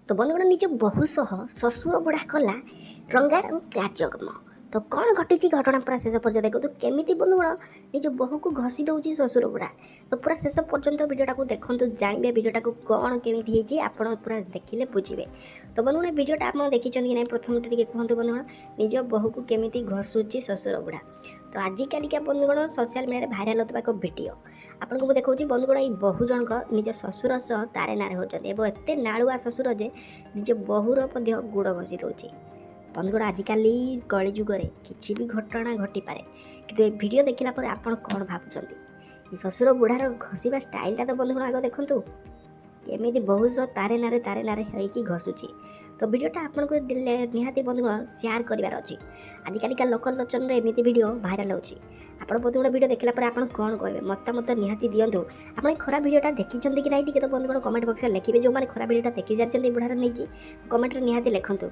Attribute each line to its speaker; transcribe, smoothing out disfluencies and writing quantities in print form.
Speaker 1: तो बंधुगण निज बहु सह शशुर बुढ़ा कला रंगारंग कार्यक्रम। तो कौन घटी घटना पूरा शेष पर्यटन देखो तो केमी बंधुगण निज बहु को घसी दौर शशुर बुढ़ा। तो पूरा शेष पर्यटन भिडियोटा को देखो जानवे भिडियोटा को कौन केमी आप पूरा देखिले बुझे। तो बंधुगण भिडियोटा आप देखी कि ना प्रथम कहतु बंधुगण निज बहु को केमी घसुची शशुर बुढ़ा। तो आजिकालिका बंधुगण सोशल मीडिया भाइराल होता एक भिड आपको देखा बंधुगण ये बहु जनक निज शशुर सह तारे नारे होती एत नाड़ुआ शशुर जे निज बहुर गुड़ घसी दौर। बंधुगण आजिकाली कली जुगरे किसी भी घटना घटीपे कि भिड देखला आप कौन भावुं शशुर बुढ़ार घसीवा स्टाइलटा तो बंधुगण आग देखूँ केमी बहु सह तारे नारे होगी घसुची। तो भिडियोटा आपको निहाती बंधुगण सेयार करार अच्छी आजिकालिका लोकलोचन एमती भिड भाइराल होची। ଆପଣ ବନ୍ଧୁଗଣ ଭିଡ଼ିଓ ଦେଖିଲା ପରେ ଆପଣ କ'ଣ କହିବେ ମତାମତ ନିହାତି ଦିଅନ୍ତୁ। ଆପଣ ଏ ଖରାପ ଭିଡ଼ିଓଟା ଦେଖିଛନ୍ତି କି ନାହିଁ ଟିକେ ତ ବନ୍ଧୁଗଣ କମେଣ୍ଟ ବକ୍ସରେ ଲେଖିବେ। ଯେଉଁମାନେ ଖରାପ ଭିଡ଼ିଓଟା ଦେଖି ସାରିଛନ୍ତି ବୁଢ଼ାର ନେଇକି କମେଣ୍ଟରେ ନିହାତି ଲେଖନ୍ତୁ।